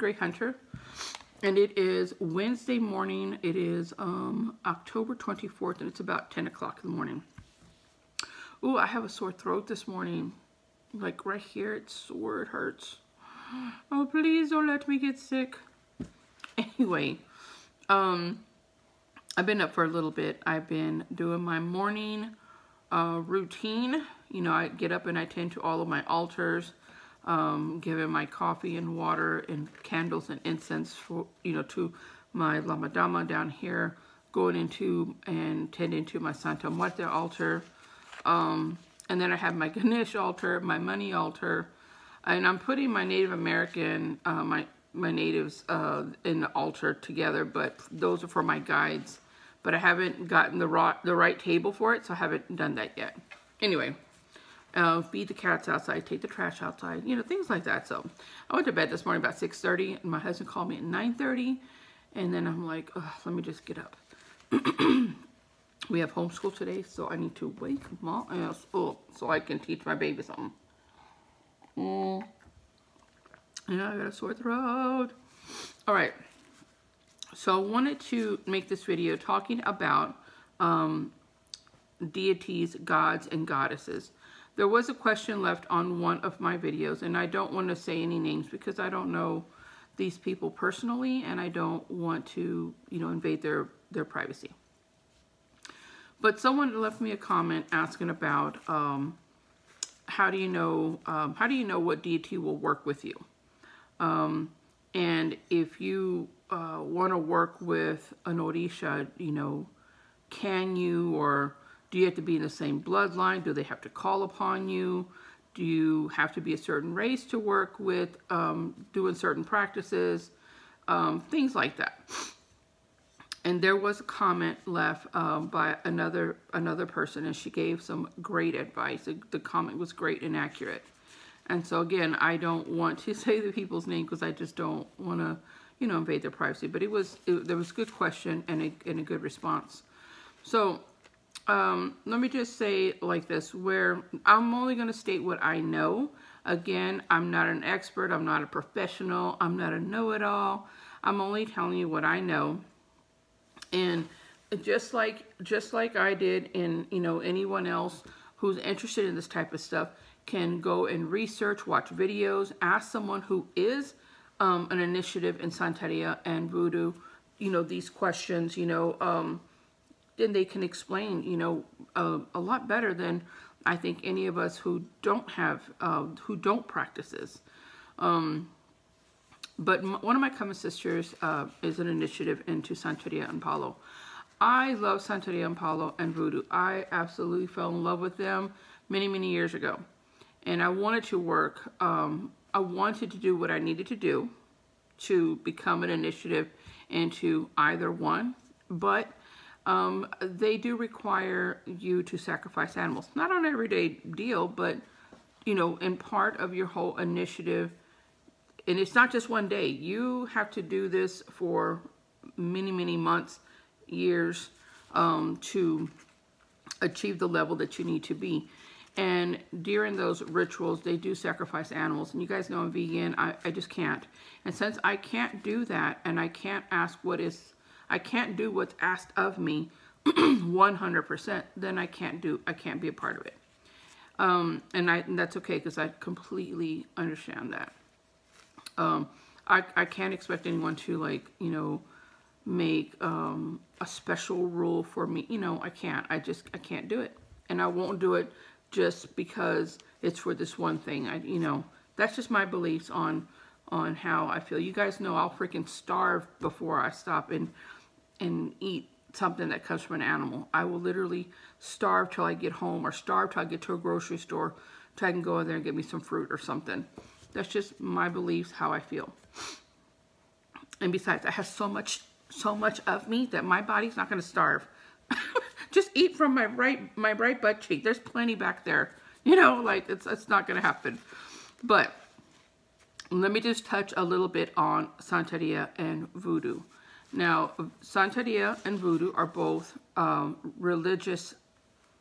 Grey Hunter, and it is Wednesday morning. It is October 24th, and it's about 10 o'clock in the morning. Ooh, I have a sore throat this morning. Like right here, it's sore, it hurts. Oh, please don't let me get sick. Anyway, I've been up for a little bit. I've been doing my morning routine. You know, I get up and I tend to all of my altars, giving my coffee and water and candles and incense for, you know, to my Lama Dama down here, going into and tending to my Santa Muerte altar. And then I have my Ganesh altar, my money altar, and I'm putting my Native American, my natives in the altar together, but those are for my guides. But I haven't gotten the right table for it, so I haven't done that yet. Anyway, feed the cats outside, take the trash outside, you know, things like that. So I went to bed this morning about 6:30, and my husband called me at 9:30, and then I'm like, let me just get up. We have homeschool today, so I need to wake my ass up so I can teach my baby something. And I got a sore throat. All right. So I wanted to make this video talking about deities, gods, and goddesses. There was a question left on one of my videos, and I don't want to say any names because I don't know these people personally, and I don't want to, you know, invade their privacy. But someone left me a comment asking about how do you know what deity will work with you, and if you want to work with an Orisha, you know, can you, or do you have to be in the same bloodline? Do they have to call upon you? Do you have to be a certain race to work with, doing certain practices, things like that. And there was a comment left by another person, and she gave some great advice. The comment was great and accurate. And so again, I don't want to say the people's name because I just don't want to, you know, invade their privacy. But there was a good question and a good response. So let me just say like this, where I'm only going to state what I know. Again, I'm not an expert. I'm not a professional. I'm not a know-it-all. I'm only telling you what I know. And just like I did, and you know, anyone else who's interested in this type of stuff can go and research, watch videos, ask someone who is an initiative in Santeria and Voodoo, you know, these questions, you know, then they can explain, you know, a lot better than I think any of us who don't practice this. But one of my common sisters is an initiative into Santeria and Palo. I love Santeria and Palo and Voodoo. I absolutely fell in love with them many, many years ago. And I wanted to work, I wanted to do what I needed to do to become an initiative into either one. But they do require you to sacrifice animals. Not on an everyday deal, but, you know, in part of your whole initiative. And it's not just one day. You have to do this for many, many months, years, to achieve the level that you need to be. And during those rituals, they do sacrifice animals. And you guys know I'm vegan. I just can't. And since I can't do that, and I can't I can't do what's asked of me 100%, then I can't be a part of it. And that's okay, because I completely understand that. I can't expect anyone to, like, you know, make a special rule for me. You know, I can't. I can't do it. And I won't do it just because it's for this one thing. You know, that's just my beliefs on how I feel. You guys know I'll freaking starve before I stop and eat something that comes from an animal. I will literally starve till I get home, or starve till I get to a grocery store, till I can go in there and get me some fruit or something. That's just my beliefs, how I feel. And besides, I have so much of me that my body's not going to starve. Just eat from my right butt cheek. There's plenty back there. You know, like, it's not going to happen. But let me just touch a little bit on Santeria and Voodoo. Now, Santeria and Voodoo are both religious.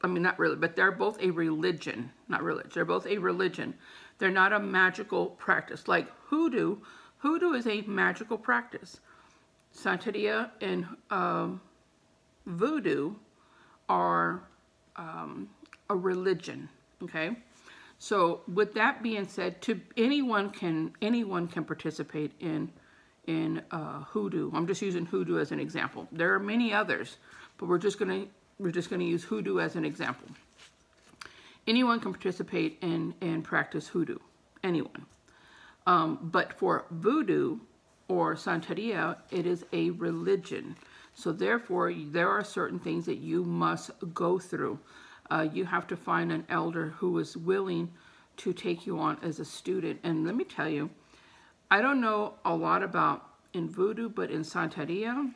I mean, not really, but they're both a religion. Not religion. They're both a religion. They're not a magical practice. Like hoodoo Hoodoo is a magical practice. Santeria and voodoo are a religion. Okay, so with that being said, anyone can participate in hoodoo. I'm just using hoodoo as an example. There are many others, but we're just gonna use hoodoo as an example. Anyone can participate and practice hoodoo. Anyone. But for voodoo or Santeria, it is a religion. So therefore, there are certain things that you must go through. You have to find an elder who is willing to take you on as a student. And let me tell you, I don't know a lot about in voodoo, but in Santeria,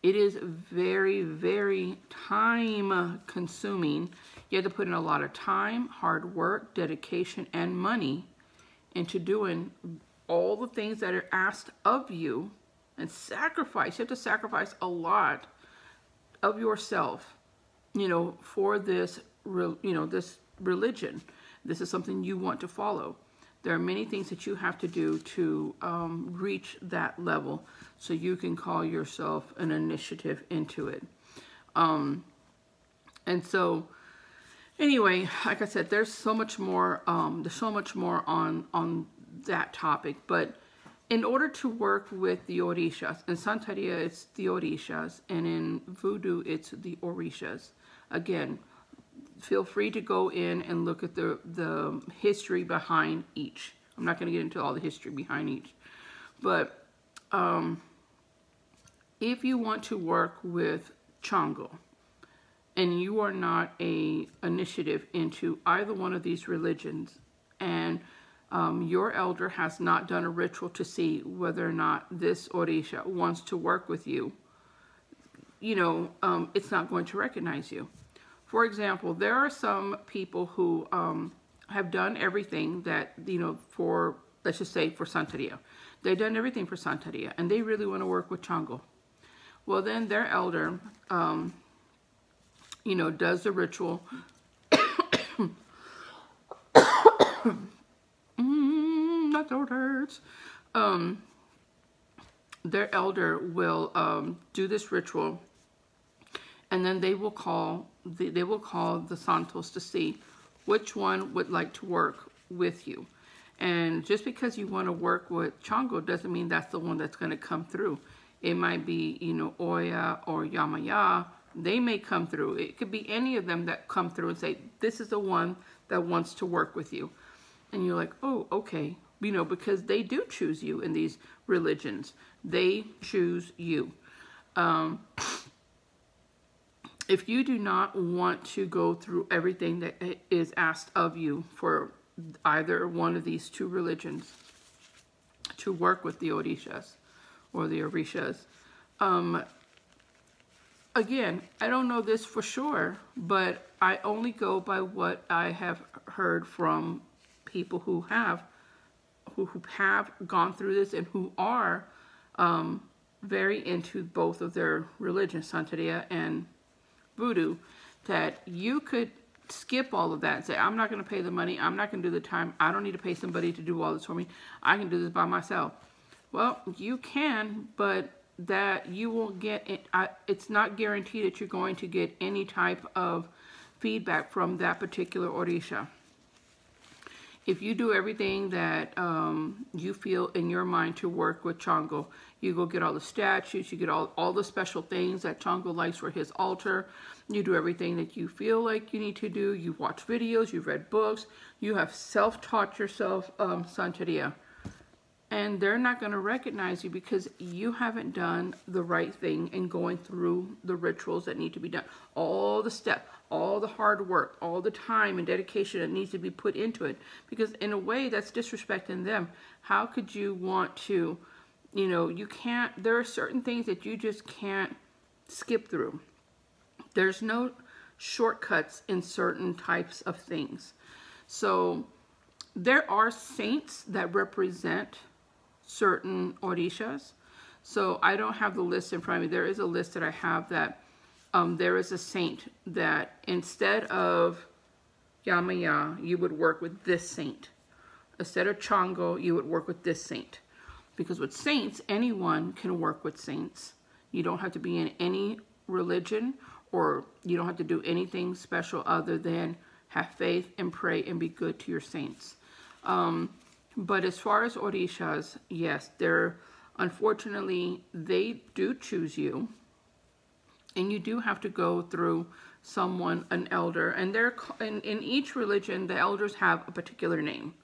it is very, very time consuming. You have to put in a lot of time, hard work, dedication, and money into doing all the things that are asked of you, and sacrifice. You have to sacrifice a lot of yourself, for this, this religion. This is something you want to follow. There are many things that you have to do to reach that level so you can call yourself an initiative into it. And so, anyway, like I said, there's so much more. There's so much more on that topic. But in order to work with the Orishas, in Santeria it's the Orishas, and in Voodoo it's the Orishas. Again, feel free to go in and look at the history behind each. I'm not going to get into all the history behind each. But if you want to work with Chango, and you are not an initiative into either one of these religions, and your elder has not done a ritual to see whether or not this Orisha wants to work with you, it's not going to recognize you. For example, there are some people who have done everything that, for, let's just say, for Santeria. They've done everything for Santeria, and they really want to work with Chango. Well, then their elder, does the ritual. That throat hurts. Their elder will do this ritual, and then they will call the Santos to see which one would like to work with you. And just because you want to work with Chango doesn't mean that's the one that's going to come through. It might be, Oya or Yamaya. They may come through. It could be any of them that come through and say, this is the one that wants to work with you. And you're like, oh, okay. Because they do choose you in these religions. They choose you. If you do not want to go through everything that is asked of you for either one of these two religions to work with the Orishas or the Orishas, again, I don't know this for sure, but I only go by what I have heard from people who have gone through this and who are very into both of their religions, Santeria and Voodoo, that you could skip all of that and say, I'm not going to pay the money, I'm not going to do the time, I don't need to pay somebody to do all this for me, I can do this by myself. Well, you can, but that you will get it. It's not guaranteed that you're going to get any type of feedback from that particular Orisha. If you do everything that you feel in your mind to work with Chango, you go get all the statues, you get all the special things that Chango likes for his altar. You do everything that you feel like you need to do. You've watched videos, you've read books, you have self-taught yourself Santeria. And they're not going to recognize you because you haven't done the right thing in going through the rituals that need to be done. All the steps, all the hard work, all the time and dedication that needs to be put into it. Because in a way, that's disrespecting them. How could you want to, you can't, there are certain things that you just can't skip through. There's no shortcuts in certain types of things. So there are saints that represent certain Orishas. So I don't have the list in front of me. There is a list that I have that there is a saint that instead of Yamaya, you would work with this saint. instead of Chango, you would work with this saint. Because with saints, anyone can work with saints. You don't have to be in any religion, or you don't have to do anything special other than have faith and pray and be good to your saints. But as far as Orishas, yes, unfortunately, they do choose you. And you do have to go through someone, an elder. And in each religion, the elders have a particular name.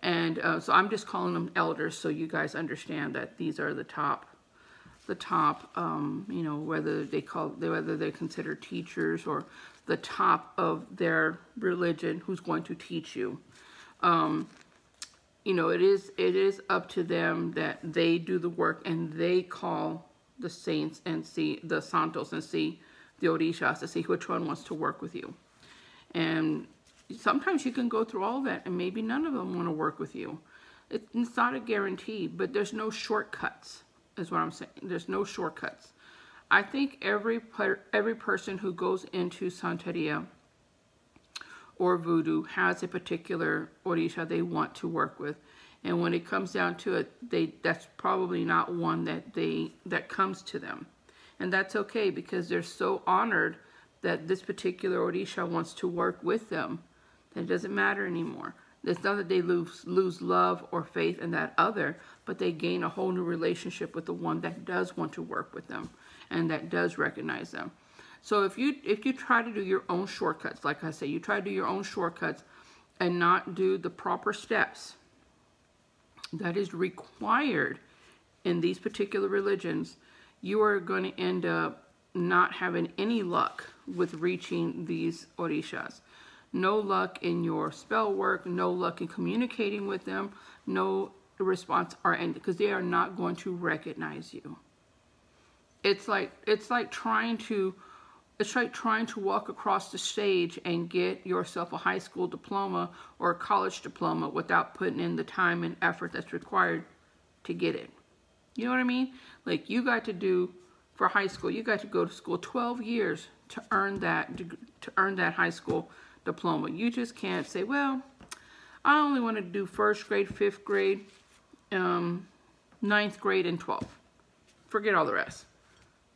And so I'm just calling them elders so you guys understand that these are the top, you know, whether they're considered teachers or the top of their religion who's going to teach you. You know, it is up to them that they do the work and they call the saints and see the santos and see the orishas to see which one wants to work with you. And sometimes you can go through all that and maybe none of them want to work with you. It's not a guarantee, but there's no shortcuts, is what I'm saying. There's no shortcuts. I think every person who goes into Santeria or voodoo has a particular orisha they want to work with. And when it comes down to it, that's probably not one that comes to them. And that's okay, because they're so honored that this particular orisha wants to work with them that it doesn't matter anymore. It's not that they lose love or faith in that other, but they gain a whole new relationship with the one that does want to work with them and that does recognize them. So if you try to do your own shortcuts, like I say, you try to do your own shortcuts and not do the proper steps that is required in these particular religions, you are going to end up not having any luck with reaching these orishas. No luck in your spell work, no luck in communicating with them, no response, because they are not going to recognize you. It's like trying to walk across the stage and get yourself a high school diploma or a college diploma without putting in the time and effort that's required to get it. You know what I mean? Like, you got to do, for high school, you got to go to school 12 years to earn that high school diploma. You just can't say, well, I only want to do 1st grade, 5th grade, 9th grade, and 12th. Forget all the rest.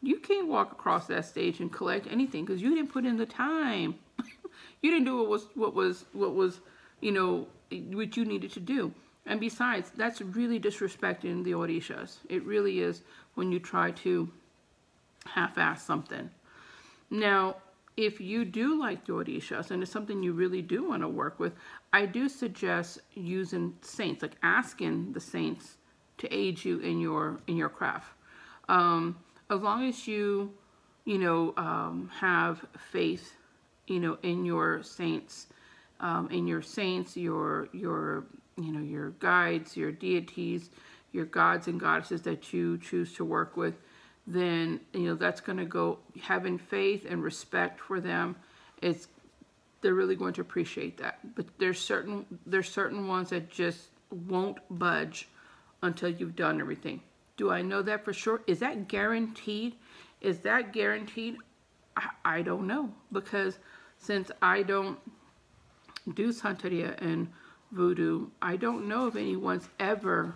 You can't walk across that stage and collect anything because you didn't put in the time. You didn't do what was you know, what you needed to do. And besides, that's really disrespecting the orishas. It really is when you try to half-ass something. Now, if you do like the orishas and it's something you really do want to work with, I do suggest using saints, like asking the saints to aid you in your craft. As long as you have faith, you know, in your saints, your guides, your deities, your gods and goddesses that you choose to work with, then, you know, that's going to go, having faith and respect for them, they're really going to appreciate that. But there's certain ones that just won't budge until you've done everything. Do I know that for sure? Is that guaranteed? Is that guaranteed? I don't know, because since I don't do Santeria and voodoo, I don't know if anyone's ever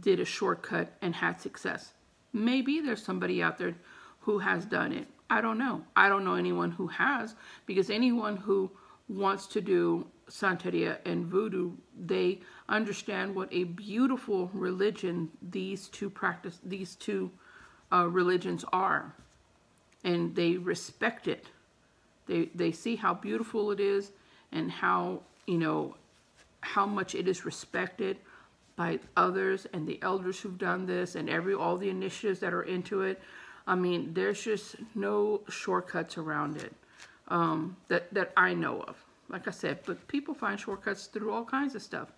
did a shortcut and had success. Maybe there's somebody out there who has done it. I don't know. I don't know anyone who has, because anyone who wants to do Santeria and voodoo, they understand what a beautiful religion these two religions are, and they respect it. They see how beautiful it is and how, you know, how much it is respected by others and the elders who've done this and all the initiatives that are into it. I mean, there's just no shortcuts around it that I know of. Like I said, but people find shortcuts through all kinds of stuff.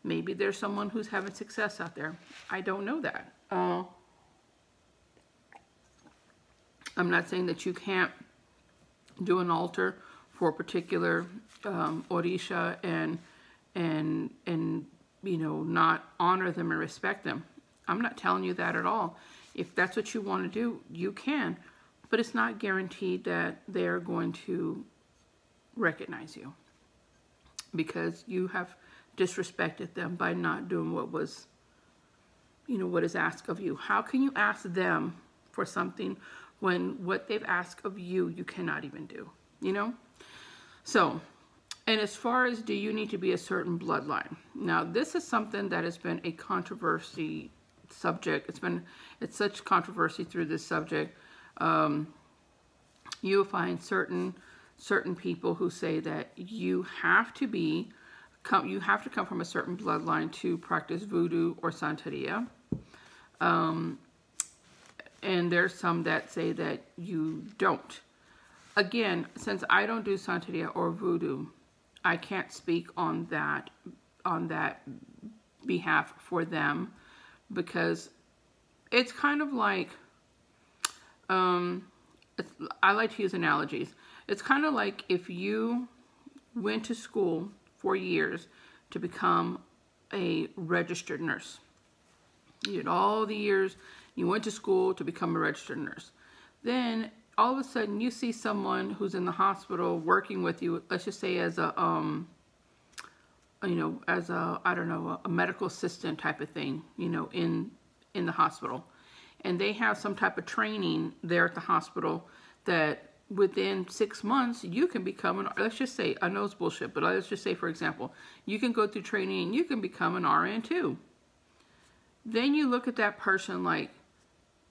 Maybe there's someone who's having success out there. I don't know that. I'm not saying that you can't do an altar for a particular orisha and you know, not honor them and respect them. I'm not telling you that at all. If that's what you want to do, you can, but it's not guaranteed that they're going to recognize you, because you have disrespected them by not doing what was, what is asked of you. How can you ask them for something when what they've asked of you, you cannot even do, So, and as far as do you need to be a certain bloodline? Now, this is something that has been a controversy subject. It's such controversy through this subject. You'll find certain people who say that you have to come from a certain bloodline to practice voodoo or Santeria. And there's some that say that you don't. Again, since I don't do Santeria or voodoo, I can't speak on that behalf for them, because it's kind of like, I like to use analogies. It's kind of like if you went to school for years to become a registered nurse. You had all the years you went to school to become a registered nurse. Then all of a sudden you see someone who's in the hospital working with you, let's just say as a a medical assistant type of thing, in the hospital. And they have some type of training there at the hospital that within 6 months you can become let's just say, I know it's bullshit, but let's just say, for example, you can go through training and you can become an RN too. Then you look at that person like,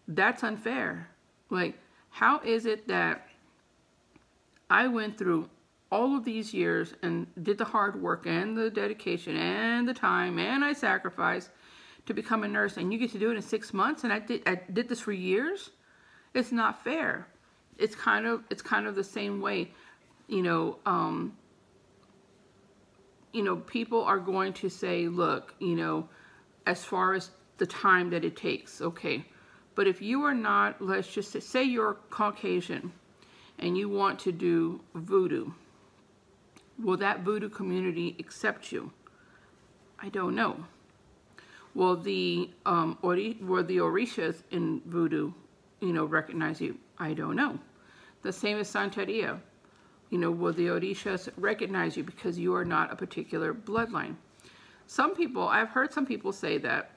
that's unfair. Like, how is it that I went through all of these years and did the hard work and the dedication and the time and I sacrificed to become a nurse, and you get to do it in 6 months, and I did this for years? It's not fair. It's kind of the same way, people are going to say, look, as far as the time that it takes, okay, but if you are not, let's just say you're Caucasian and you want to do voodoo, will that voodoo community accept you? I don't know. Will the Orishas in voodoo, recognize you? I don't know. The same as Santeria. Will the Orishas recognize you because you are not a particular bloodline? I've heard some people say that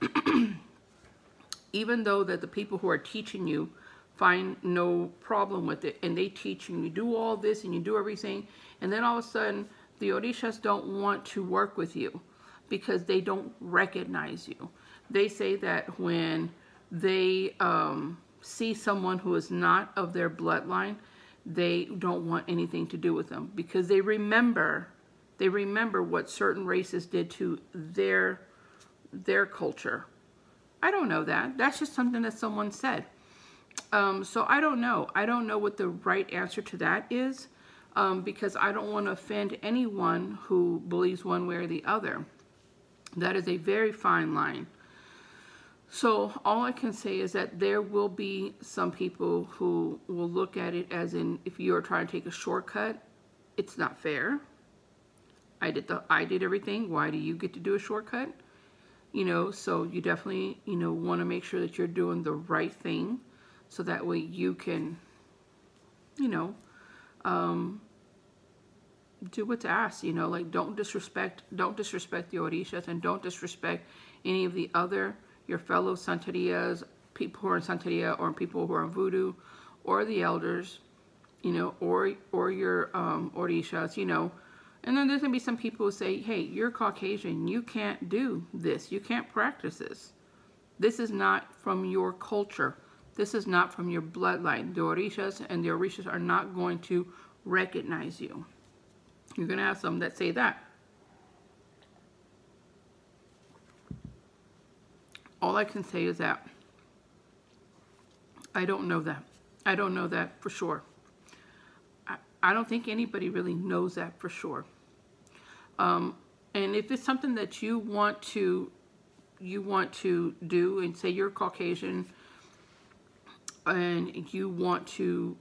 even though that the people who are teaching you find no problem with it, and they teach you, you do all this and you do everything, and then all of a sudden the Orishas don't want to work with you because they don't recognize you. They say that when they see someone who is not of their bloodline, they don't want anything to do with them because they remember what certain races did to their culture. I don't know that. That's just something that someone said. So I don't know. I don't know what the right answer to that is, because I don't want to offend anyone who believes one way or the other. That is a very fine line. So all I can say is that there will be some people who will look at it as in, if you are trying to take a shortcut, it's not fair. I did everything. Why do you get to do a shortcut? So you definitely, want to make sure that you're doing the right thing, so that way you can, do what's asked. Like, don't disrespect the Orishas, and don't disrespect any of the your fellow Santerias, people who are in Santeria, or people who are in voodoo, or the elders, or your Orishas, And then there's going to be some people who say, hey, you're Caucasian, you can't do this, you can't practice this. This is not from your culture. This is not from your bloodline. The Orishas and the Orishas are not going to recognize you. You're going to have some that say that. All I can say is that I don't know that. I don't know that for sure. I don't think anybody really knows that for sure. And if it's something that you want to do, and say you're Caucasian and you want to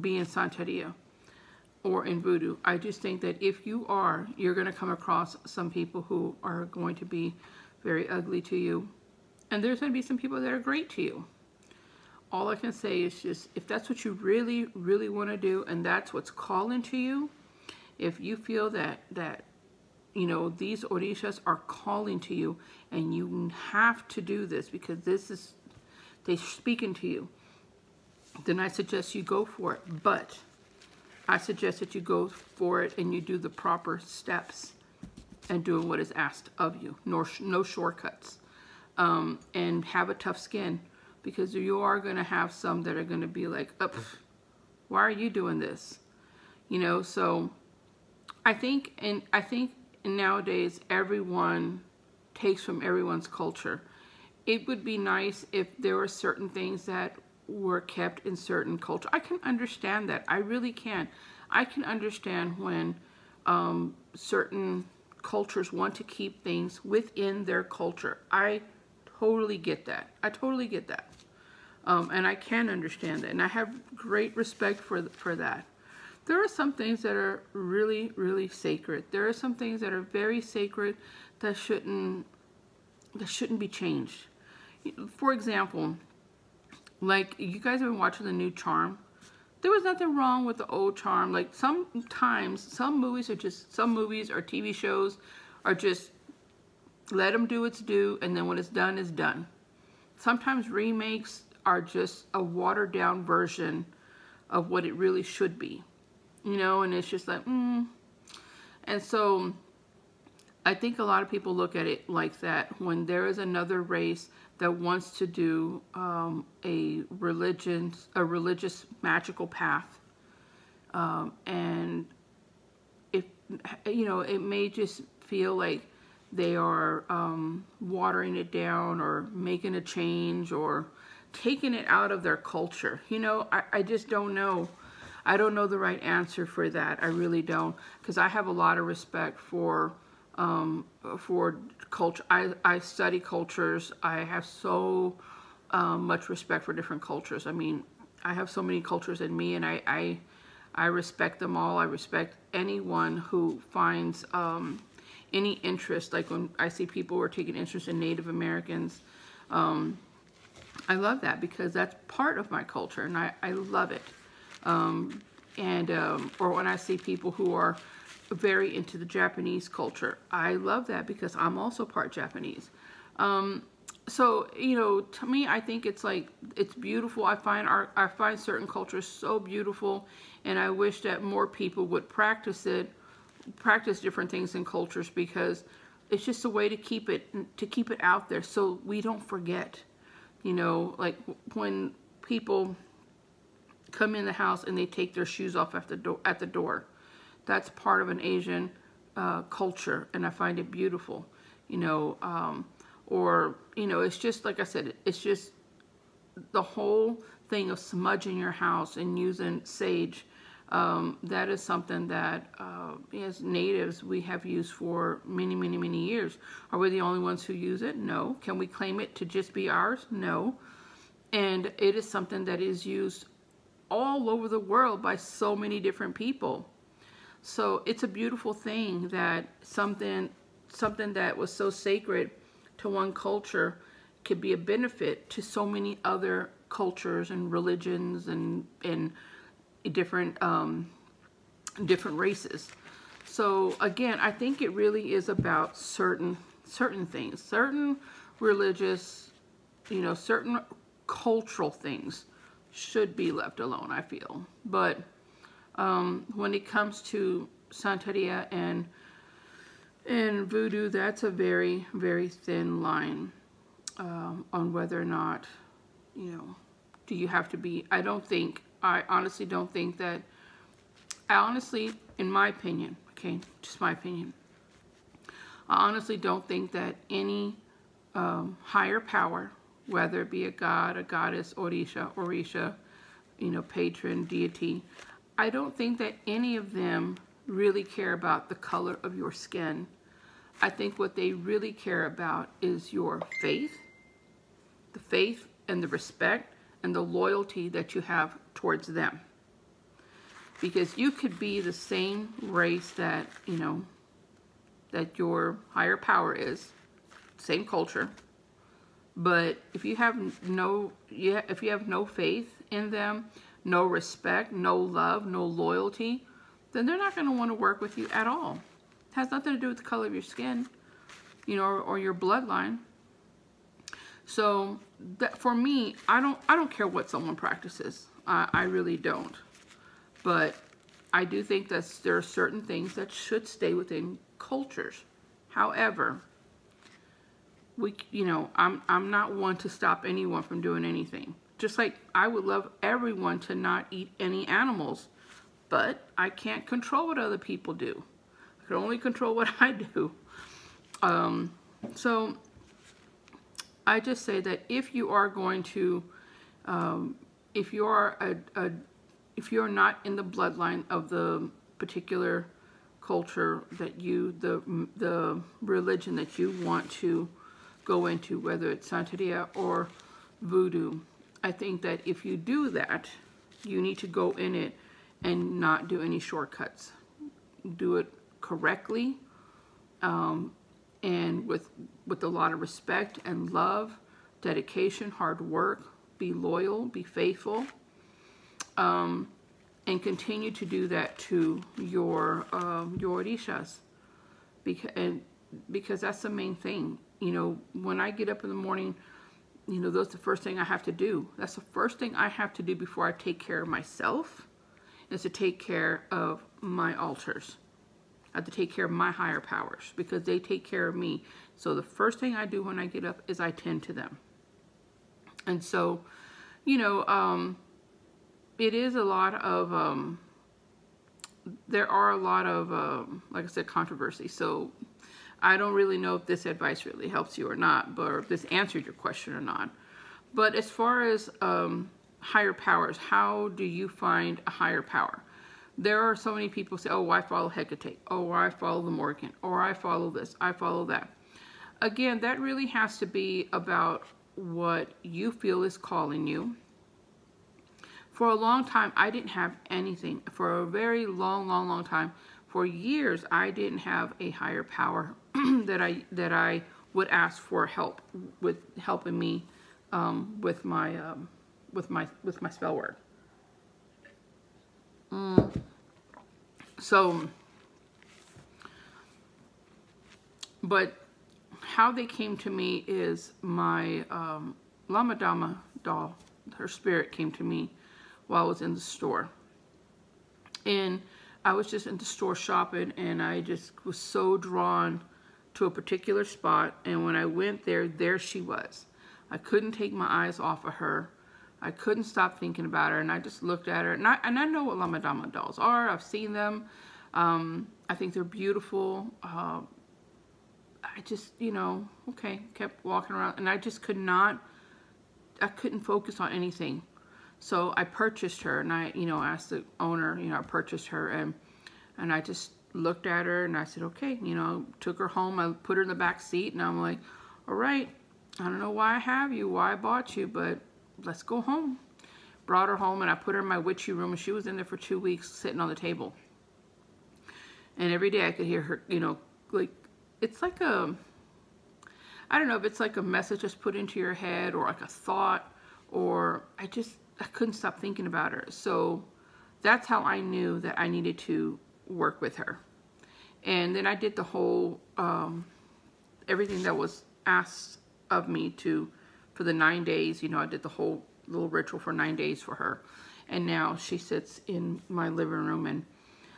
be in Santeria or in voodoo, I just think that if you're going to come across some people who are going to be very ugly to you, and there's going to be some people that are great to you. All I can say is just, if that's what you really, really want to do, and that's what's calling to you, if you feel that you know, these Orishas are calling to you, and you have to do this because this is, they're speaking to you. Then I suggest you go for it. But I suggest that you go for it and you do the proper steps and doing what is asked of you. No shortcuts. And have a tough skin, because you are going to have some that are going to be like, why are you doing this? You know, so I think nowadays everyone takes from everyone's culture. It would be nice if there were certain things that were kept in certain culture. I can understand that. I really can. I can understand when certain cultures want to keep things within their culture. I totally get that. I totally get that. And I can understand that. And I have great respect for that. There are some things that are really, really sacred. There are some things that are very sacred that shouldn't be changed. For example, like, you guys have been watching the new Charm. There was nothing wrong with the old Charm. Like, sometimes some movies or TV shows are just let them do its due, and then when it's done, it's done. Sometimes remakes are just a watered down version of what it really should be, you know, and it's just like, And so I think a lot of people look at it like that when there is another race that wants to do a religious magical path, and if, you know, it may just feel like they are watering it down or making a change or taking it out of their culture. You know, I just don't know. I don't know the right answer for that. I really don't, because I have a lot of respect for culture. I study cultures. I have so much respect for different cultures. I mean, I have so many cultures in me, and I respect them all. I respect anyone who finds any interest. Like when I see people who are taking interest in Native Americans, I love that because that's part of my culture, and I love it. Or when I see people who are very into the Japanese culture, I love that because I'm also part Japanese. So, you know, to me, I think it's like, it's beautiful. I find certain cultures so beautiful, and I wish that more people would practice different things in cultures, because it's just a way to keep it out there so we don't forget. You know, like when people come in the house and they take their shoes off at the door. That's part of an Asian culture, and I find it beautiful. You know, or, you know, it's just, like I said, it's just the whole thing of smudging your house and using sage. That is something that, as natives, we have used for many, many, many years. Are we the only ones who use it? No. Can we claim it to just be ours? No. And it is something that is used all over the world by so many different people. So it's a beautiful thing that something that was so sacred to one culture could be a benefit to so many other cultures and religions and different races. So again, I think it really is about certain things, certain religious, you know, certain cultural things should be left alone, I feel. But when it comes to Santeria and voodoo, that's a very, very thin line on whether or not, you know, do you have to be. I honestly don't think that, in my opinion, okay, just my opinion, I honestly don't think that any higher power, whether it be a god, a goddess, Orisha, you know, patron, deity, I don't think that any of them really care about the color of your skin. I think what they really care about is your faith, the faith and the respect and the loyalty that you have towards them. Because you could be the same race that, you know, that your higher power is, same culture, but if you have no faith in them, no respect, no love, no loyalty, then they're not going to want to work with you at all. It has nothing to do with the color of your skin, you know, or your bloodline. So that for me, I don't care what someone practices. I really don't. But I do think that there are certain things that should stay within cultures. However, you know, I'm not one to stop anyone from doing anything. Just like I would love everyone to not eat any animals, but I can't control what other people do. I can only control what I do. So I just say that if you are going to, if you're not in the bloodline of the particular culture that the religion that you want to go into, whether it's Santeria or Voodoo, I think that if you do that, you need to go in it and not do any shortcuts. Do it correctly, and with a lot of respect and love, dedication, hard work. Be loyal, be faithful, and continue to do that to your orishas, because that's the main thing. You know, when I get up in the morning, you know, that's the first thing I have to do. That's the first thing I have to do before I take care of myself, is to take care of my altars. I have to take care of my higher powers, because they take care of me. So the first thing I do when I get up is I tend to them. And so, you know, it is a lot of, there are a lot of, like I said, controversy. So I don't really know if this advice really helps you or not, or if this answered your question or not. But as far as higher powers, how do you find a higher power? There are so many people say, oh, I follow Hecate, oh, I follow the Morrigan, or I follow this, I follow that. Again, that really has to be about what you feel is calling you. For a long time, I didn't have anything. For a very long time, for years, I didn't have a higher power that I would ask for help with helping me with my spell work. So, but how they came to me is my Lama Dama doll, her spirit came to me while I was in the store. And I was just in the store shopping, and I just was so drawn to a particular spot. And when I went there she was. I couldn't take my eyes off of her. I couldn't stop thinking about her, and I just looked at her. And I know what Lama Dama dolls are. I've seen them. I think they're beautiful. I just, you know, okay, kept walking around, and I just couldn't focus on anything. So I purchased her, and I, you know, asked the owner, you know, I purchased her, and I just looked at her, and I said, okay, you know, took her home. I put her in the back seat, and I'm like, all right, I don't know why I have you, why I bought you, but let's go home. Brought her home, and I put her in my witchy room, and she was in there for 2 weeks sitting on the table. And every day I could hear her, you know, like, it's like I don't know if it's like a message just put into your head, or like a thought, or I couldn't stop thinking about her. So that's how I knew that I needed to work with her. And then I did the whole, everything that was asked of me for the 9 days, you know, I did the whole little ritual for 9 days for her. And now she sits in my living room, and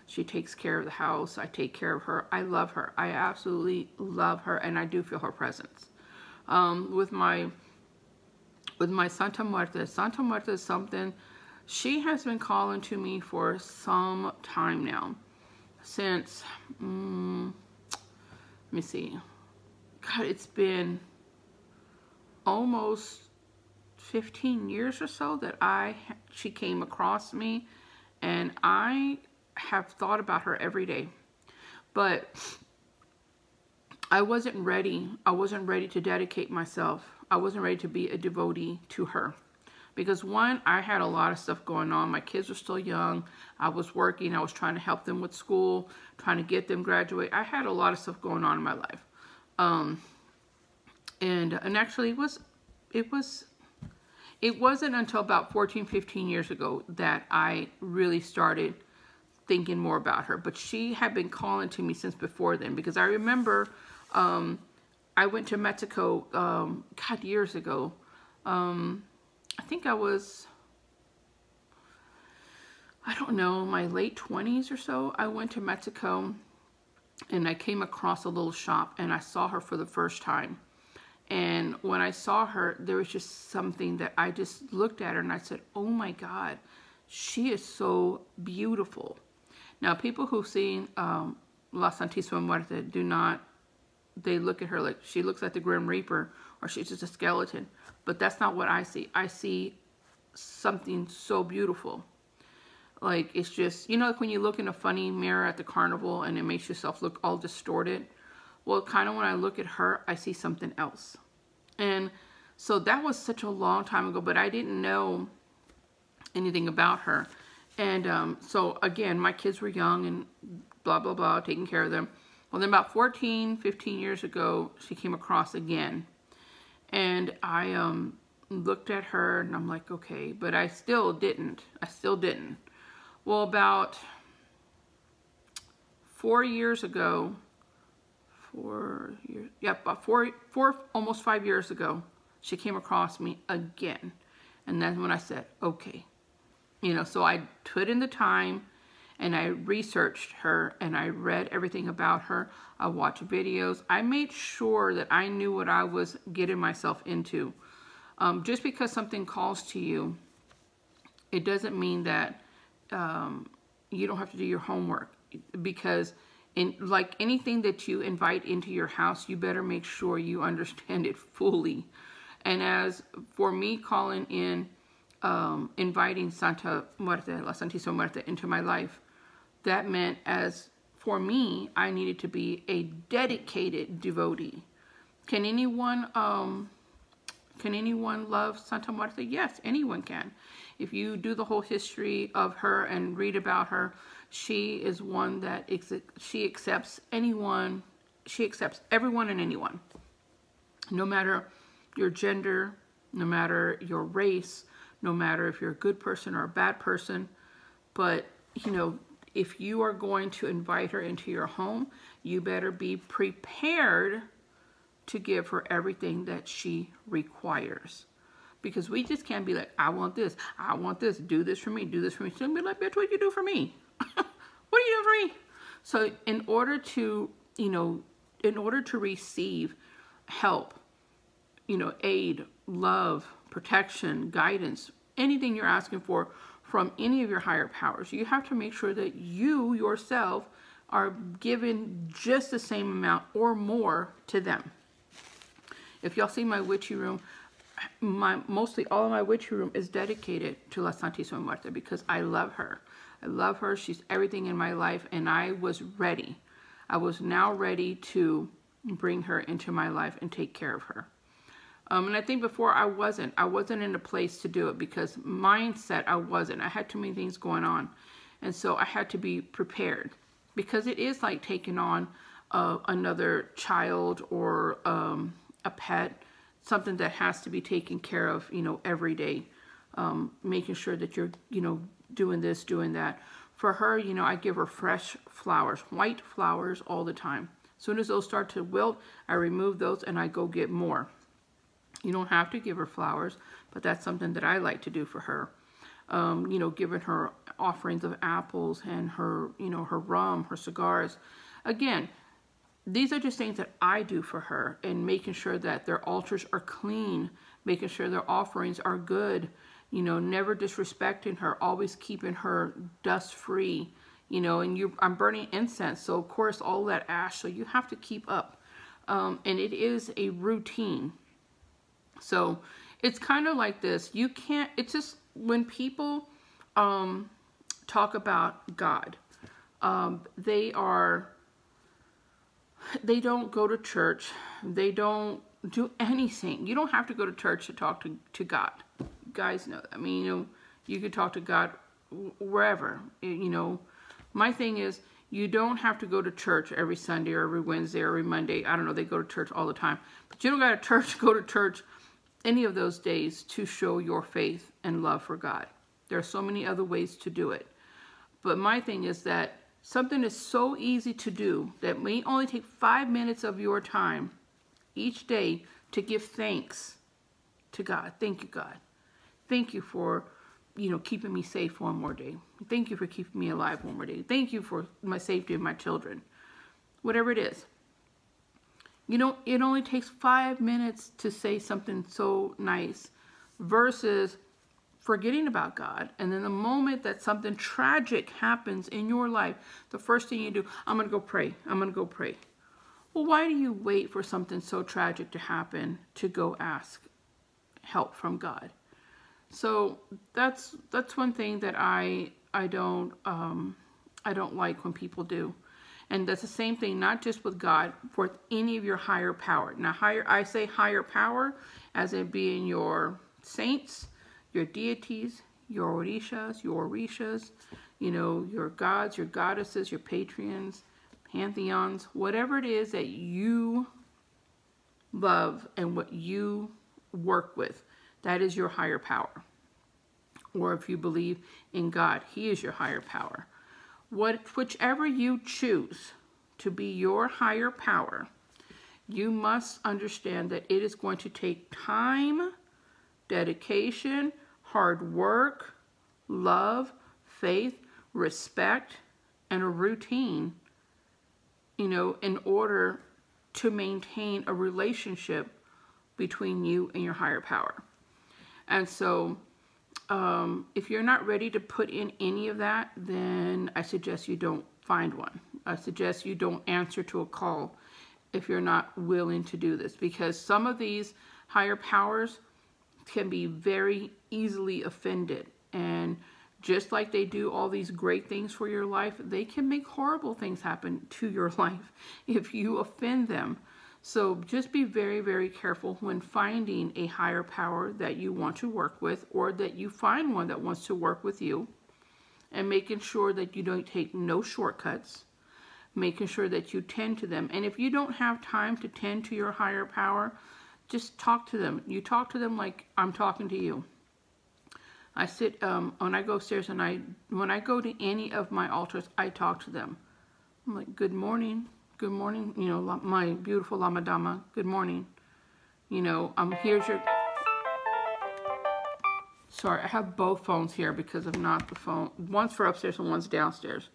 she takes care of the house. I take care of her. I love her. I absolutely love her, and I do feel her presence. With my Santa Muerte. Santa Muerte is something, she has been calling to me for some time now. Since, let me see. God, it's been almost 15 years or so that she came across me, and I have thought about her every day. But I wasn't ready. I wasn't ready to dedicate myself. I wasn't ready to be a devotee to her. Because one, I had a lot of stuff going on. My kids were still young. I was working. I was trying to help them with school, trying to get them graduate. I had a lot of stuff going on in my life. And actually it wasn't until about 14, 15 years ago that I really started thinking more about her. But she had been calling to me since before then, because I remember I went to Mexico, God, years ago. I think I was, I don't know, my late 20s or so. I went to Mexico and I came across a little shop and I saw her for the first time. And when I saw her, there was just something that I just looked at her and I said, oh my God, she is so beautiful. Now, people who've seen La Santísima Muerte do not, they look at her like she looks like the Grim Reaper or she's just a skeleton. But that's not what I see. I see something so beautiful. Like, it's just, you know, like when you look in a funny mirror at the carnival and it makes yourself look all distorted. Well, kind of when I look at her, I see something else. And so that was such a long time ago, but I didn't know anything about her. And so again, my kids were young and blah, blah, blah, taking care of them. Well, then about 14, 15 years ago, she came across again. And I looked at her and I'm like, okay, but I still didn't. Well, about 4 years ago, almost 5 years ago, she came across me again. And that's when I said, okay. You know, so I put in the time and I researched her and I read everything about her. I watched videos. I made sure that I knew what I was getting myself into. Just because something calls to you, it doesn't mean that you don't have to do your homework. Because like anything that you invite into your house, you better make sure you understand it fully. And as for me calling in, inviting Santa Muerte, La Santísima Muerte into my life, that meant as for me, I needed to be a dedicated devotee. Can anyone love Santa Muerte? Yes, anyone can. If you do the whole history of her and read about her, she is one that she accepts anyone. She accepts everyone and anyone, no matter your gender, no matter your race, no matter if you're a good person or a bad person. But, you know, if you are going to invite her into your home, you better be prepared to give her everything that she requires. Because we just can't be like, I want this, do this for me, do this for me. She'll be like, bitch, what you do for me? What are you doing for me? So in order to, you know, in order to receive help, you know, aid, love, protection, guidance, anything you're asking for from any of your higher powers, you have to make sure that you yourself are given just the same amount or more to them. If y'all see my witchy room, mostly all of my witchy room is dedicated to La Santísima Muerte because I love her. I love her. She's everything in my life, and I was ready. I was now ready to bring her into my life and take care of her. And I think before I wasn't in a place to do it because mindset I wasn't. I had too many things going on. And so I had to be prepared because it is like taking on another child or a pet, something that has to be taken care of, you know, every day, making sure that you're, you know, doing this, doing that. For her, you know, I give her fresh flowers, white flowers all the time. As soon as those start to wilt, I remove those and I go get more. You don't have to give her flowers, but that's something that I like to do for her. You know, giving her offerings of apples and her, you know, her rum, her cigars. Again, these are just things that I do for her, and making sure that their altars are clean, making sure their offerings are good, you know, never disrespecting her, always keeping her dust free, you know, and I'm burning incense. So of course, all that ash, so you have to keep up. And it is a routine. So it's kind of like this. You can't, it's just when people talk about God, they don't go to church. They don't do anything. You don't have to go to church to talk to God. You guys know that. I mean, you know, you could talk to God wherever. You know, my thing is, you don't have to go to church every Sunday or every Wednesday or every Monday. I don't know. They go to church all the time. But you don't got to go to church any of those days to show your faith and love for God. There are so many other ways to do it. But my thing is that something is so easy to do that may only take 5 minutes of your time each day to give thanks to God. Thank you, God. Thank you for, keeping me safe one more day. Thank you for keeping me alive one more day. Thank you for my safety of my children. Whatever it is. It only takes 5 minutes to say something so nice versus forgetting about God. And then the moment that something tragic happens in your life, the first thing you do, I'm going to go pray. I'm going to go pray. Well, why do you wait for something so tragic to happen to go ask help from God? So that's one thing that I don't like when people do. And that's the same thing, not just with God, for any of your higher power. Now, I say higher power as in being your saints, your deities, your orishas, your gods, your goddesses, your patrons, pantheons, whatever it is that you love and what you work with, that is your higher power. Or if you believe in God, He is your higher power. Whichever you choose to be your higher power, you must understand that it is going to take time, dedication, hard work, love, faith, respect, and a routine, in order to maintain a relationship between you and your higher power. And so, if you're not ready to put in any of that, then I suggest you don't find one. I suggest you don't answer to a call if you're not willing to do this, because some of these higher powers can be very easily offended. And just like they do all these great things for your life, they can make horrible things happen to your life if you offend them. So just be very, very careful when finding a higher power that you want to work with, or that you find one that wants to work with you, and making sure that you don't take no shortcuts, making sure that you tend to them. And if you don't have time to tend to your higher power, just talk to them. You talk to them like I'm talking to you. I sit, when I go upstairs and when I go to any of my altars, I talk to them. I'm like, good morning. Good morning, my beautiful Lama Dama. Good morning. Here's your... Sorry, I have both phones here because of not the phone. One's for upstairs and one's downstairs.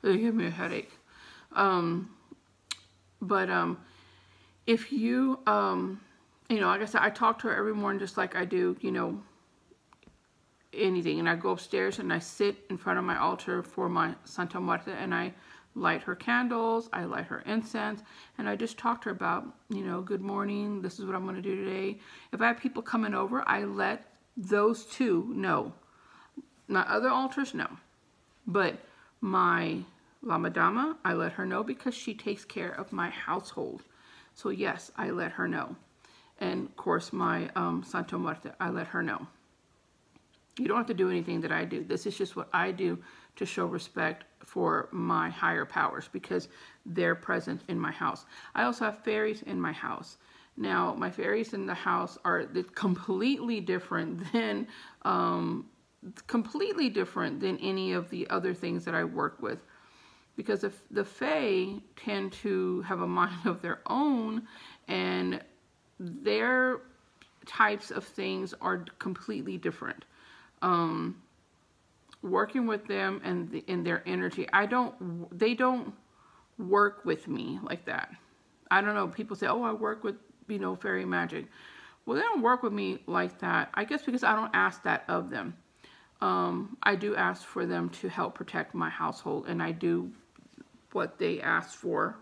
They give me a headache. If you, like I said, I talk to her every morning just like I do, anything. And I go upstairs and I sit in front of my altar for my Santa Muerte, and I light her candles, I light her incense, and I just talk to her about, good morning, this is what I'm going to do today. If I have people coming over, I let those two know. My other altars, no. But my Lama Dama, I let her know because she takes care of my household. So yes, I let her know. And of course, my Santa Muerte, I let her know. You don't have to do anything that I do. This is just what I do to show respect for my higher powers, because they're present in my house. I also have fairies in my house. Now, my fairies in the house are completely different than any of the other things that I work with, because if the fae tend to have a mind of their own, and their types of things are completely different. Working with them and in their energy, they don't work with me like that. I don't know, people say, oh, I work with, fairy magic. Well, they don't work with me like that, I guess because I don't ask that of them. I do ask for them to help protect my household, and I do what they ask for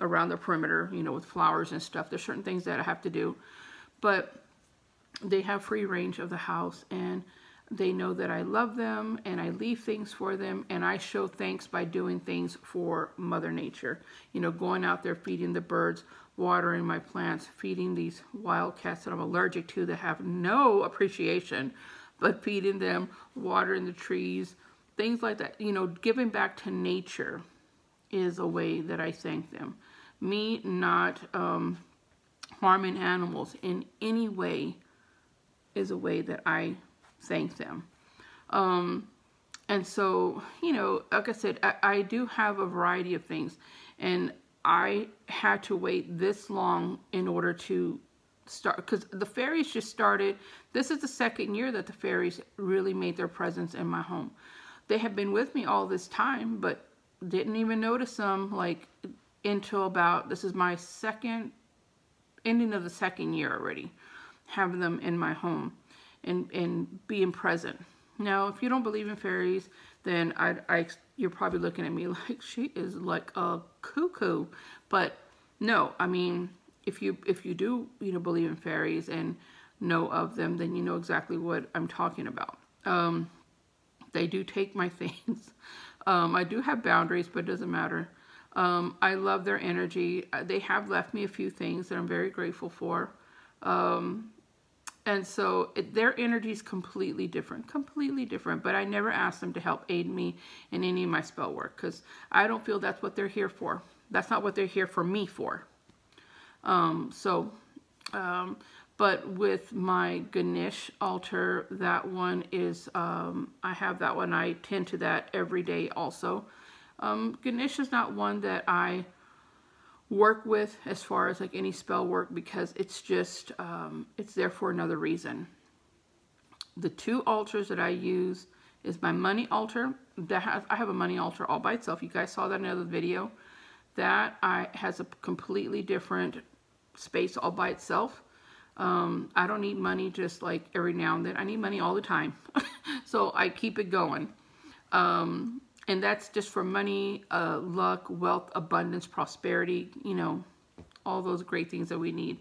around the perimeter, with flowers and stuff. There's certain things that I have to do, but they have free range of the house, and they know that I love them, and I leave things for them, and I show thanks by doing things for Mother Nature. Going out there, feeding the birds, watering my plants, feeding these wildcats that I'm allergic to that have no appreciation, but feeding them, watering the trees, things like that. Giving back to nature is a way that I thank them. Me not harming animals in any way is a way that I thank them. And so, you know, like I said, I do have a variety of things, and I had to wait this long in order to start, because the fairies just started. This is the second year that the fairies really made their presence in my home. They have been with me all this time, but didn't even notice them like until about, this is my ending of the second year already, having them in my home and being present. Now, if you don't believe in fairies, then you're probably looking at me like she is like a cuckoo. But no, I mean, if you do, you know, believe in fairies and know of them, then you know exactly what I'm talking about. They do take my things. I do have boundaries, but it doesn't matter. I love their energy. They have left me a few things that I'm very grateful for. And so their energy is completely different, but I never asked them to help aid me in any of my spell work, because I don't feel that's what they're here for. That's not what they're here for me for. But with my Ganesh altar, that one is, I have that one. I tend to that every day also. Ganesh is not one that I work with as far as like any spell work, because it's just it's there for another reason. The two altars that I use is my money altar. I have a money altar all by itself. You guys saw that in another video. That has a completely different space all by itself. I don't need money just like every now and then. I need money all the time. So I keep it going. And that's just for money, luck, wealth, abundance, prosperity, you know, all those great things that we need.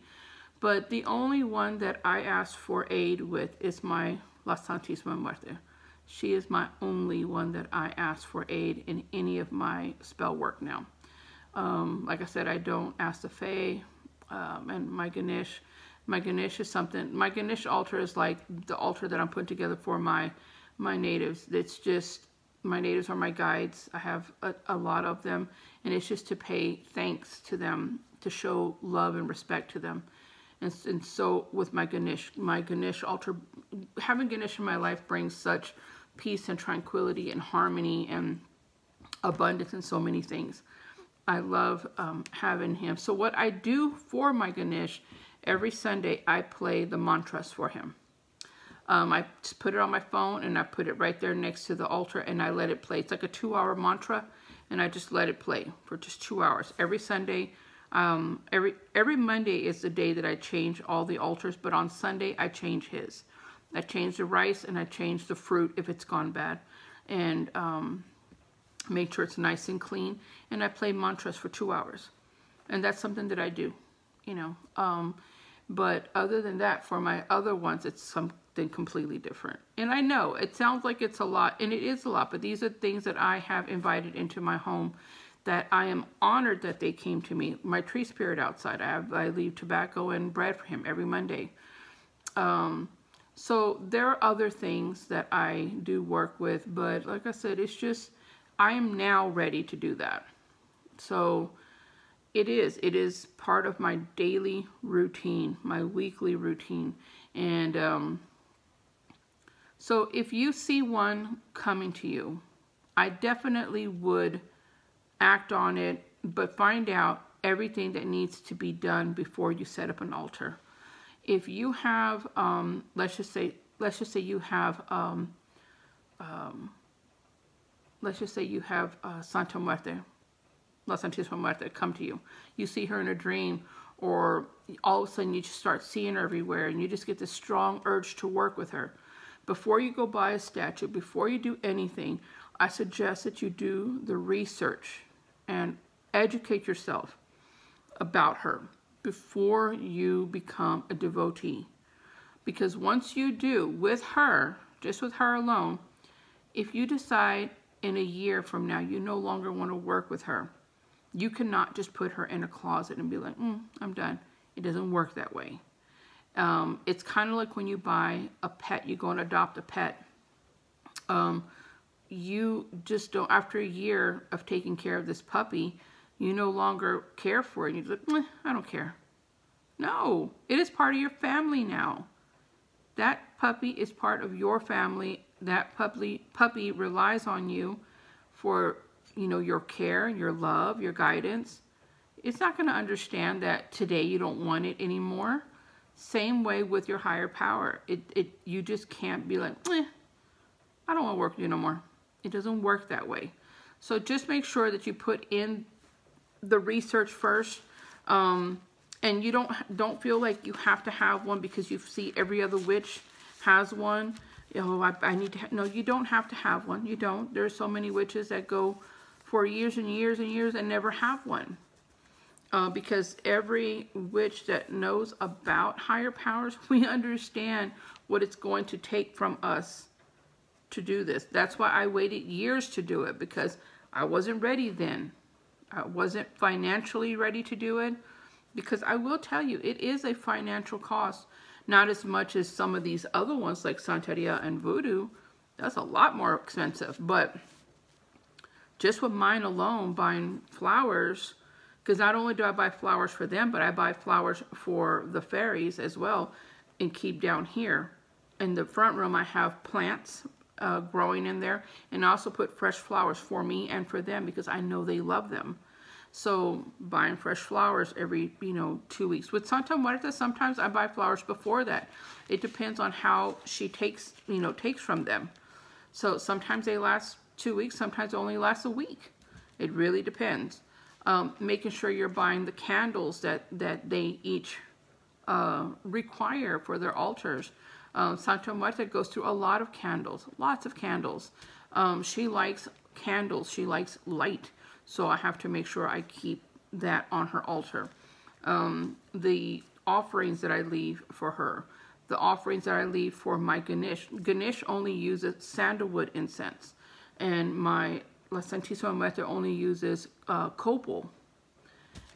But the only one that I ask for aid with is my La Santísima Muerte. She is my only one that I ask for aid in any of my spell work now. Like I said, I don't ask the Fae, and my Ganesh. My Ganesh is something, my Ganesh altar is like the altar that I'm putting together for my natives. It's just, my natives are my guides. I have a lot of them, and it's just to pay thanks to them, to show love and respect to them. And so with my Ganesh altar, having Ganesh in my life brings such peace and tranquility and harmony and abundance and so many things. I love having him. So what I do for my Ganesh, every Sunday I play the mantras for him. I just put it on my phone and I put it right there next to the altar and I let it play. It's like a 2-hour mantra, and I just let it play for just 2 hours every Sunday. Every Monday is the day that I change all the altars, but on Sunday I change his. I change the rice and I change the fruit if it's gone bad, and make sure it's nice and clean. And I play mantras for 2 hours, and that's something that I do, you know. But other than that, for my other ones, it's something completely different. And I know it sounds like it's a lot, and it is a lot, but these are things that I have invited into my home that I am honored that they came to me. My tree spirit outside, I leave tobacco and bread for him every Monday. So there are other things that I do work with, but like I said, it's just, I am now ready to do that. So it is part of my daily routine, my weekly routine. And so if you see one coming to you, I definitely would act on it, but find out everything that needs to be done before you set up an altar. If you have, let's just say you have, Santa Muerte, La Santísima Muerte come to you. You see her in a dream, or all of a sudden you just start seeing her everywhere, and you just get this strong urge to work with her. Before you go buy a statue, before you do anything, I suggest that you do the research and educate yourself about her before you become a devotee. Because once you do, with her, just with her alone, if you decide in a year from now you no longer want to work with her, you cannot just put her in a closet and be like, I'm done. It doesn't work that way. It's kind of like when you buy a pet, you go and adopt a pet. You just don't, after a year of taking care of this puppy, you no longer care for it. You're like, I don't care. No, it is part of your family now. That puppy is part of your family. that puppy relies on you for, you know, your care, your love, your guidance, it's not going to understand that today you don't want it anymore. Same way with your higher power. You just can't be like, I don't want to work with you no more. It doesn't work that way. So just make sure that you put in the research first. And you don't feel like you have to have one because you see every other witch has one. Oh, I need to no, you don't have to have one. You don't. There's so many witches that go for years and years and years and never have one. Because every witch that knows about higher powers, we understand what it's going to take from us to do this. That's why I waited years to do it, because I wasn't ready then. I wasn't financially ready to do it, because I will tell you, it is a financial cost. Not as much as some of these other ones like Santeria and Voodoo. That's a lot more expensive. But just with mine alone, buying flowers, because not only do I buy flowers for them, but I buy flowers for the fairies as well and keep down here. In the front room, I have plants growing in there, and I also put fresh flowers for me and for them because I know they love them. So buying fresh flowers every, 2 weeks. With Santa Muerta, sometimes I buy flowers before that. It depends on how she takes from them. So sometimes they last 2 weeks, sometimes it only lasts a week. It really depends. Making sure you're buying the candles that they each require for their altars. Santa Muerta goes through a lot of candles, lots of candles. She likes candles, she likes light. So I have to make sure I keep that on her altar. The offerings that I leave for her. The offerings that I leave for my Ganesh. Ganesh only uses sandalwood incense. And my La Santísima Muerta only uses copal.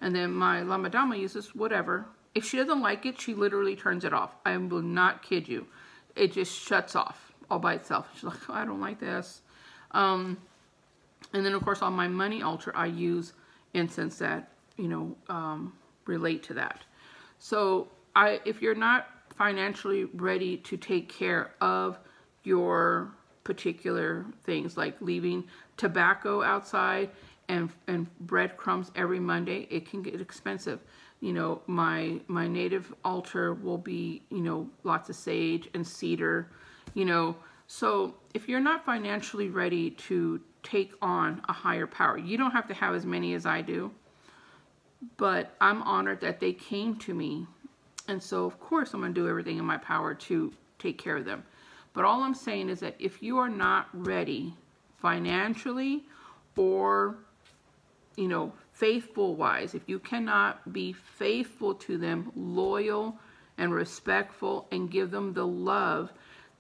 And then my La Madama uses whatever. If she doesn't like it, she literally turns it off. I will not kid you. It just shuts off all by itself. She's like, oh, I don't like this. And then, of course, on my money altar, I use incense that, relate to that. So if you're not financially ready to take care of your particular things, like leaving tobacco outside and breadcrumbs every Monday, it can get expensive. My native altar will be, lots of sage and cedar, So if you're not financially ready to take on a higher power, you don't have to have as many as I do, but I'm honored that they came to me. And so, of course, I'm going to do everything in my power to take care of them. But all I'm saying is that if you are not ready financially or, faithful-wise, if you cannot be faithful to them, loyal and respectful, and give them the love,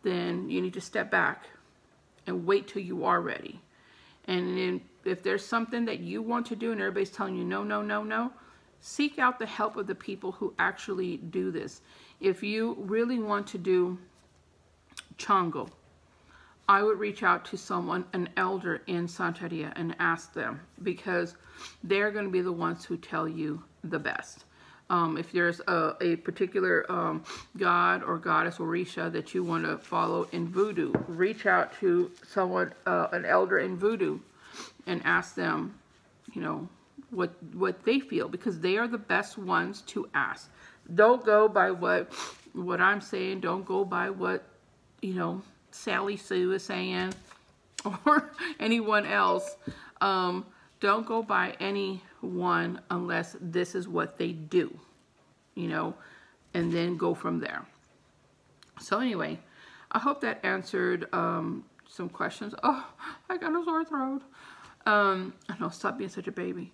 then you need to step back and wait till you are ready. And then if there's something that you want to do and everybody's telling you no, no, no, no, seek out the help of the people who actually do this. If you really want to do Chango, I would reach out to someone, an elder in Santeria, and ask them, because they're going to be the ones who tell you the best. If there's a particular god or goddess or Orisha that you want to follow in Voodoo, reach out to someone, an elder in Voodoo, and ask them, what they feel, because they are the best ones to ask. Don't go by what I'm saying. Don't go by what, Sally Sue is saying or anyone else. Don't go by anyone unless this is what they do, and then go from there. So anyway, I hope that answered some questions. Oh, I got a sore throat. I know, stop being such a baby.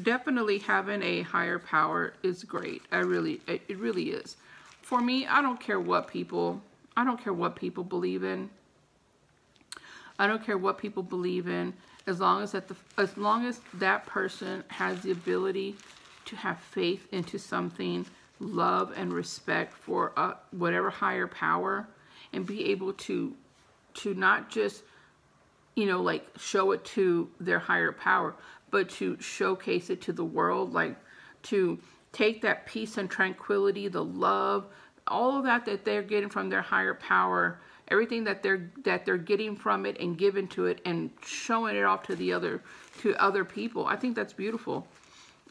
Definitely having a higher power is great. It really is. For me, I don't care what people believe in. I don't care what people believe in, as long as that person has the ability to have faith into something, love and respect for whatever higher power, and be able to not just, like show it to their higher power, but to showcase it to the world, like to take that peace and tranquility, the love, all of that they're getting from their higher power, everything that they're getting from it and giving to it and showing it off to other people. I think that's beautiful.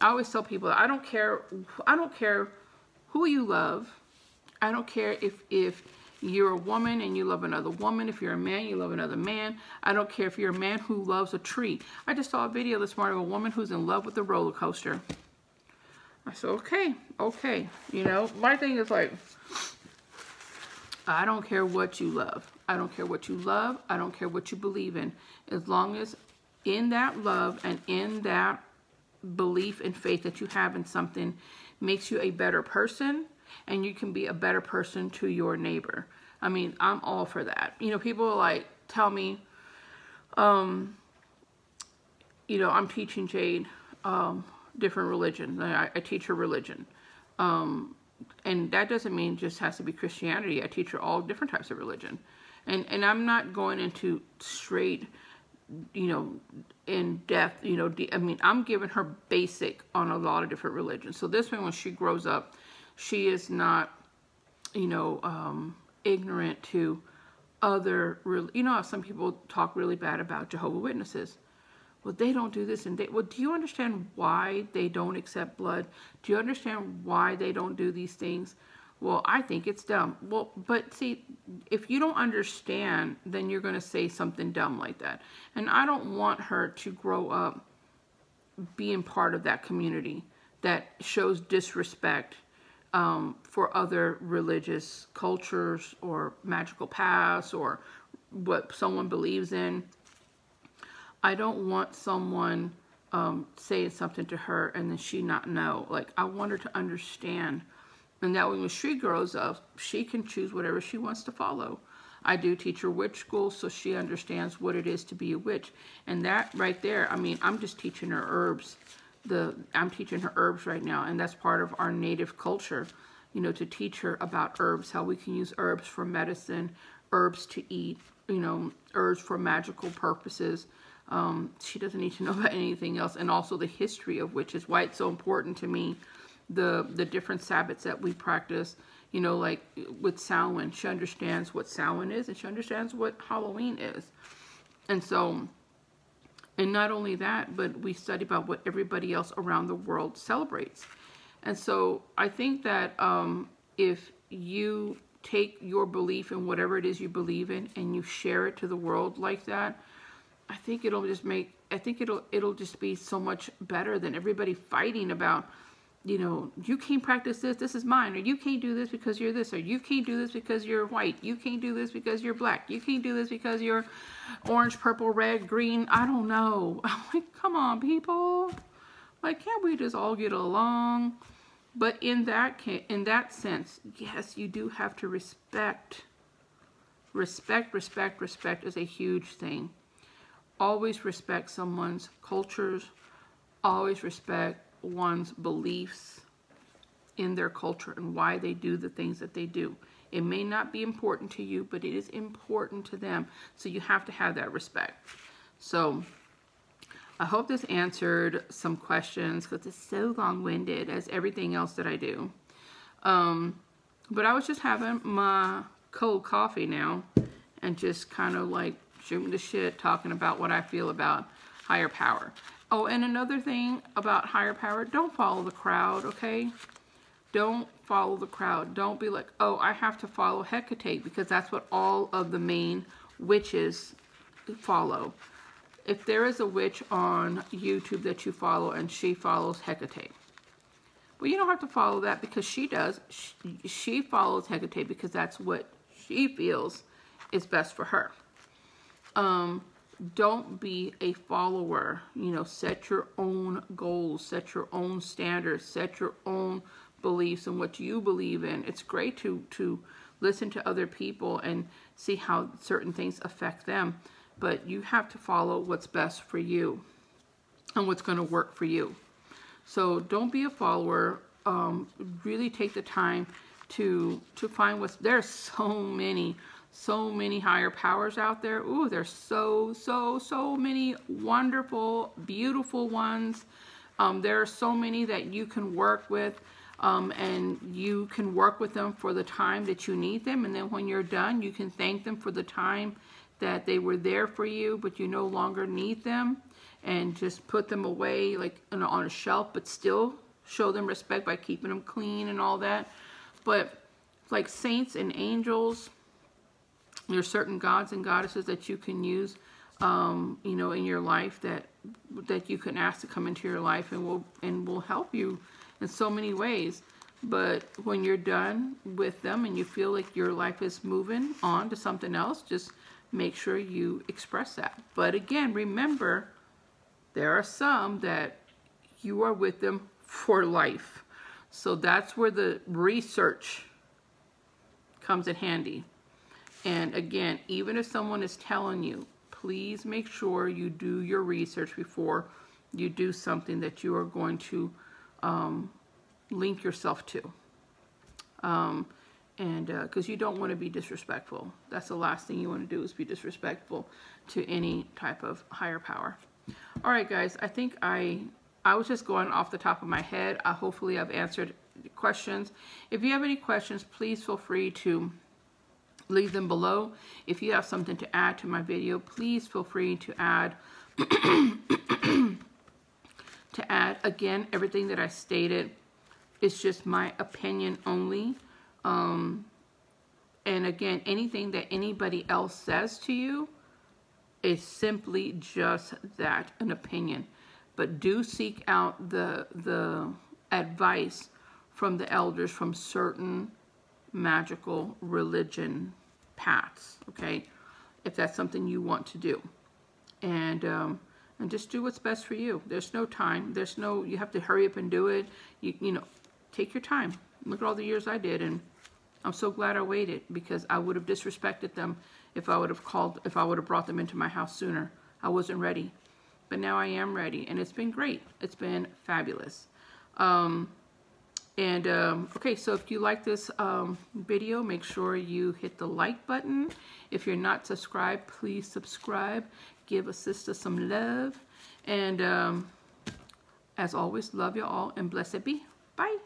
I always tell people, I don't care who you love. I don't care if you're a woman and you love another woman. If you're a man, you love another man. I don't care if you're a man who loves a tree. I just saw a video this morning of a woman who's in love with a roller coaster. I said, okay. You know, my thing is like, I don't care what you love. I don't care what you love. I don't care what you believe in. As long as in that love and in that belief and faith that you have in something makes you a better person, and you can be a better person to your neighbor. I mean, I'm all for that. You know, people like tell me, you know, I'm teaching Jade different religions. I teach her religion. And that doesn't mean it just has to be Christianity. I teach her all different types of religion. And I'm not going into straight, you know, in depth, you know, I mean, I'm giving her basic on a lot of different religions. So this way, when she grows up, she is not, you know, ignorant to other, you know, some people talk really bad about Jehovah's Witnesses. Well, they don't do this, and well, do you understand why they don't accept blood? Do you understand why they don't do these things? Well, I think it's dumb. Well, but see, if you don't understand, then you're going to say something dumb like that. And I don't want her to grow up being part of that community that shows disrespect for other religious cultures or magical paths or what someone believes in. I don't want someone saying something to her and then she not know. Like, I want her to understand. And that way when she grows up, she can choose whatever she wants to follow. I do teach her witch school so she understands what it is to be a witch. And that right there, I mean, I'm just teaching her herbs. I'm teaching her herbs right now. And that's part of our native culture, you know, to teach her about herbs, how we can use herbs for medicine, herbs to eat, you know, herbs for magical purposes. She doesn't need to know about anything else, and also the history of witches, why it's so important to me, the different Sabbats that we practice, you know, like with Samhain, she understands what Samhain is, and she understands what Halloween is. And so, and not only that, but we study about what everybody else around the world celebrates. And so I think that if you take your belief in whatever it is you believe in and you share it to the world like that, I think it'll just make, I think it'll just be so much better than everybody fighting about, you know, you can't practice this, this is mine, or you can't do this because you're this, or you can't do this because you're white, you can't do this because you're black, you can't do this because you're orange, purple, red, green, I don't know. I'm like, come on, people. Like, can't we just all get along? But in that sense, yes, you do have to respect. Respect is a huge thing. Always respect someone's cultures. Always respect one's beliefs in their culture and why they do the things that they do. It may not be important to you, but it is important to them. So you have to have that respect. So I hope this answered some questions, because it's so long-winded as everything else that I do. But I was just having my cold coffee now and just kind of like shooting the shit, talking about what I feel about higher power. Oh, and another thing about higher power, don't follow the crowd, okay? Don't follow the crowd. Don't be like, oh, I have to follow Hecate, because that's what all of the main witches follow. If there is a witch on YouTube that you follow and she follows Hecate, well, you don't have to follow that because she does. She follows Hecate because that's what she feels is best for her. Don't be a follower. You know, set your own goals, set your own standards, set your own beliefs and what you believe in. It's great to listen to other people and see how certain things affect them, but you have to follow what's best for you and what's going to work for you. So don't be a follower. Really take the time to find what's, there's so many higher powers out there. Ooh, there's so many wonderful, beautiful ones. There are so many that you can work with. and you can work with them for the time that you need them, and then when you're done, you can thank them for the time that they were there for you, but you no longer need them, and just put them away like on a shelf, but still show them respect by keeping them clean and all that. But like saints and angels, there's certain gods and goddesses that you can use, you know, in your life that you can ask to come into your life and will help you in so many ways. But when you're done with them and you feel like your life is moving on to something else, just make sure you express that. But again, remember, there are some that you are with them for life. So that's where the research comes in handy. And again, even if someone is telling you, please make sure you do your research before you do something that you are going to link yourself to. Because you don't want to be disrespectful. That's the last thing you want to do, is be disrespectful to any type of higher power. All right, guys, I think I was just going off the top of my head. Hopefully I've answered questions. If you have any questions, please feel free to leave them below. If you have something to add to my video, please feel free to add. Again, everything that I stated is just my opinion only. And again, anything that anybody else says to you is simply just that, an opinion. But do seek out the advice from the elders from certain magical religion paths, okay? If that's something you want to do. And just do what's best for you. There's no time. There's no, you have to hurry up and do it. You know, take your time. Look at all the years I did, and I'm so glad I waited, because I would have disrespected them if I would have brought them into my house sooner. I wasn't ready. But now I am ready, and it's been great. It's been fabulous. Okay, so if you like this video, make sure you hit the like button. If you're not subscribed, please subscribe. Give a sister some love. And as always, love you all, and blessed be. Bye.